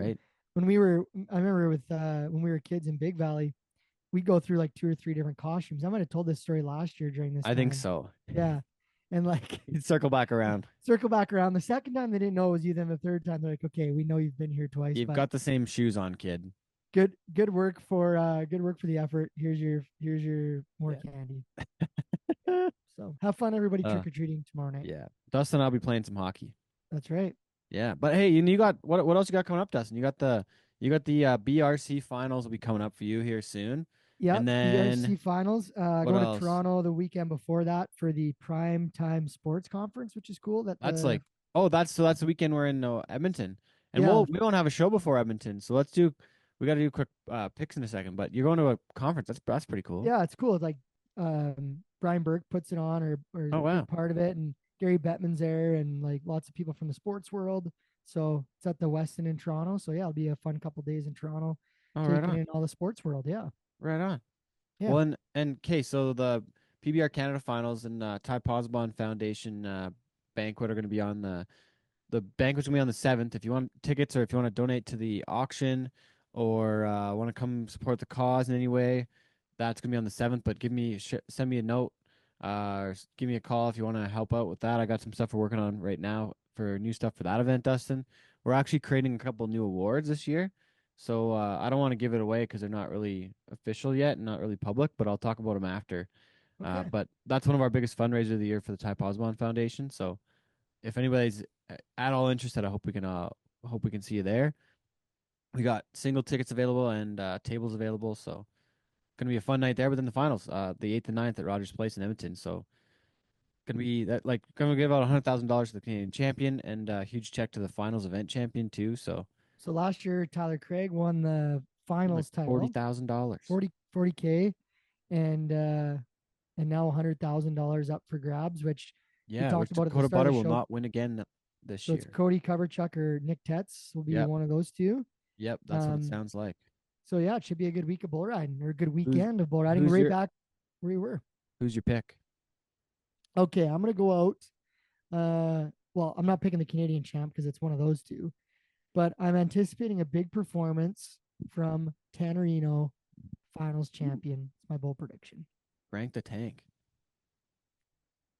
S1: Right?
S2: I remember with when we were kids in Big Valley, we'd go through like 2 or 3 different costumes. I might have told this story last year during this time.
S1: I think so.
S2: Yeah. And like
S1: circle back around.
S2: The second time they didn't know it was you, then the third time they're like, okay, we know you've been here twice.
S1: You've got the same shoes on, kid.
S2: Good work for the effort. Here's your more candy. So have fun, everybody, trick or treating tomorrow night.
S1: Yeah, Dustin, I'll be playing some hockey.
S2: That's right.
S1: Yeah, but hey, you got what else you got coming up, Dustin? You got the BRC finals will be coming up for you here soon.
S2: Yeah,
S1: and then
S2: BRC finals. Go to Toronto the weekend before that for the Prime Time Sports Conference, which is cool.
S1: That's the weekend we're in Edmonton, and we won't have a show before Edmonton, so we got to do quick picks in a second. But you're going to a conference. That's pretty cool.
S2: Yeah, it's cool. It's like Brian Burke puts it on, or part of it, and Gary Bettman's there, and like lots of people from the sports world. So it's at the Westin in Toronto. So yeah, it'll be a fun couple days in Toronto, taking in all the sports world. Yeah.
S1: Right on.
S2: Yeah.
S1: Well, and okay, so the PBR Canada Finals and Ty Posbon Foundation banquet are going to be on the banquet's going to be on the 7th. If you want tickets or if you want to donate to the auction or want to come support the cause in any way, that's going to be on the 7th. But send me a note or give me a call if you want to help out with that. I got some stuff we're working on right now for new stuff for that event, Dustin. We're actually creating a couple new awards this year. So I don't want to give it away because they're not really official yet and not really public, but I'll talk about them after.
S2: Okay.
S1: But that's one of our biggest fundraisers of the year for the Ty Posbon Foundation. So if anybody's at all interested, I hope we can see you there. We got single tickets available and tables available, so gonna be a fun night there. But then the finals, the 8th and 9th at Rogers Place in Edmonton. So gonna give out $100,000 to the Canadian champion and a huge check to the finals event champion too. So
S2: So last year, Tyler Craig won the finals
S1: like
S2: title,
S1: $40,000.
S2: 40K, and now $100,000 up for grabs, which we
S1: Yeah,
S2: talked
S1: which
S2: about at the
S1: Dakota
S2: start
S1: Butter
S2: of the
S1: will
S2: show.
S1: not win again this
S2: So it's
S1: year.
S2: Cody Coverchuck or Nick Tetz will be
S1: Yep.
S2: one of those two.
S1: Yep, that's what it sounds like.
S2: So yeah, it should be a good week of bull riding or a good
S1: Who's-
S2: weekend of bull riding.
S1: who's
S2: Right
S1: your-
S2: back where you were.
S1: Who's your pick?
S2: Okay, I'm gonna go out. Well, I'm not picking the Canadian champ because it's one of those two, but I'm anticipating a big performance from Tannerino, finals champion. It's my bold prediction.
S1: Frank the Tank.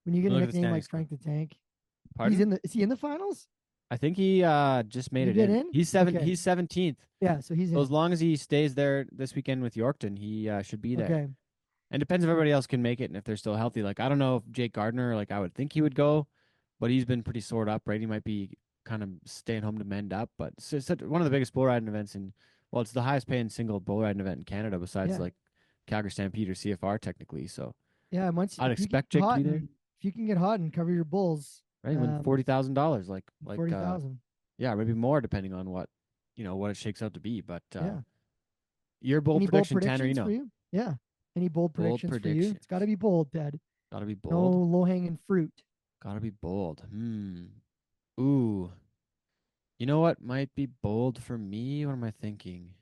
S2: When you get a
S1: Look at the
S2: nickname like
S1: standings.
S2: Frank the Tank,
S1: Pardon?
S2: is he in the finals?
S1: I think he just made
S2: He
S1: it
S2: get
S1: in.
S2: in?
S1: He's
S2: Okay.
S1: He's 17th.
S2: Yeah, so he's
S1: So
S2: in.
S1: as long as he stays there this weekend with Yorkton, he should be there.
S2: Okay.
S1: And depends if everybody else can make it and if they're still healthy. Like I don't know if Jake Gardner, like I would think he would go, but he's been pretty sored up, right? He might be kind of staying home to mend up. But it's one of the biggest bull riding events well, it's the highest paying single bull riding event in Canada besides
S2: Yeah.
S1: like Calgary Stampede or CFR technically. So
S2: Yeah,
S1: I'd
S2: if you
S1: expect
S2: get
S1: Jake to
S2: hot
S1: be there.
S2: and- If you can get hot and cover your bulls,
S1: Right, win $40,000, like
S2: 40,000.
S1: yeah, maybe more depending on what what it shakes out to be. But
S2: Yeah.
S1: your bold
S2: Any
S1: prediction,
S2: bold predictions
S1: Tannerino.
S2: for you? Yeah. Any bold
S1: Bold
S2: predictions for you?
S1: prediction.
S2: It's got to be bold, Ted.
S1: Gotta be
S2: No
S1: bold.
S2: low hanging fruit.
S1: Gotta be bold. Ooh. You know what might be bold for me? What am I thinking?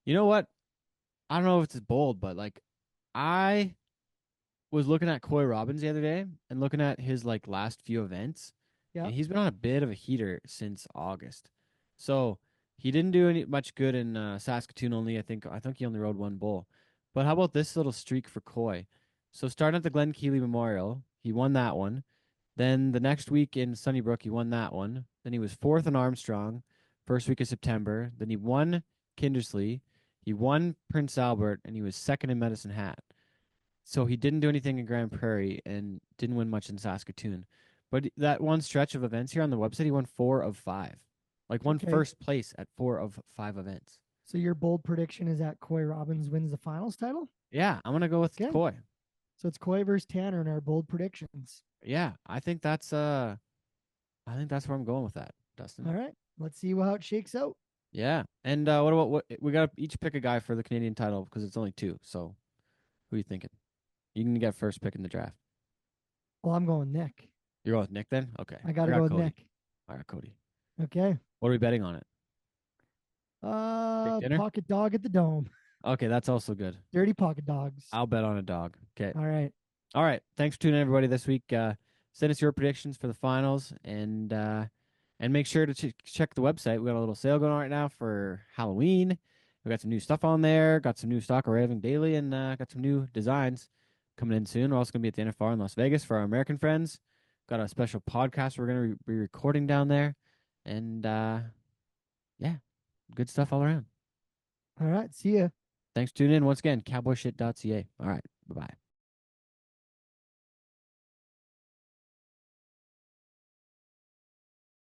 S1: You know what? I don't know if it's bold, but like I was looking at Coy Robbins the other day and looking at his like last few events.
S2: Yeah.
S1: And he's been on a bit of a heater since August. So he didn't do much good in Saskatoon only. I think he only rode one bull. But how about this little streak for Coy? So starting at the Glen Keeley Memorial, he won that one. Then the next week in Sunnybrook, he won that one. Then he was 4th in Armstrong, first week of September. Then he won Kindersley. He won Prince Albert, and he was 2nd in Medicine Hat. So he didn't do anything in Grand Prairie and didn't win much in Saskatoon. But that one stretch of events here on the website, he won 4 of 5. Like won
S2: Okay.
S1: first place at 4 of 5 events.
S2: So your bold prediction is that Coy Robbins wins the finals title?
S1: Yeah, I'm gonna go with
S2: Okay.
S1: Coy.
S2: So it's Coy versus Tanner in our bold predictions.
S1: Yeah, I think that's where I'm going with that, Dustin.
S2: All right. Let's see how it shakes out.
S1: Yeah, and what we got to each pick a guy for the Canadian title because it's only 2. So who are you thinking? You can get first pick in the draft.
S2: Well, I'm going Nick.
S1: You're going with Nick then? Okay.
S2: I got to go with
S1: Cody.
S2: Nick.
S1: I got Cody.
S2: Okay.
S1: What are we betting on it? dinner?
S2: Pocket dog at the Dome.
S1: Okay, that's also good.
S2: Dirty pocket dogs.
S1: I'll bet on a dog. Okay.
S2: All right.
S1: All right. Thanks for tuning in, everybody, this week. Send us your predictions for the finals and make sure to check the website. We got a little sale going on right now for Halloween. We got some new stuff on there. Got some new stock arriving daily, and got some new designs coming in soon. We're also going to be at the NFR in Las Vegas for our American friends. Got a special podcast we're going to be recording down there, and yeah, good stuff all around.
S2: All right. See ya.
S1: Thanks for tuning in once again. Cowboyshit.ca. All right. Bye bye.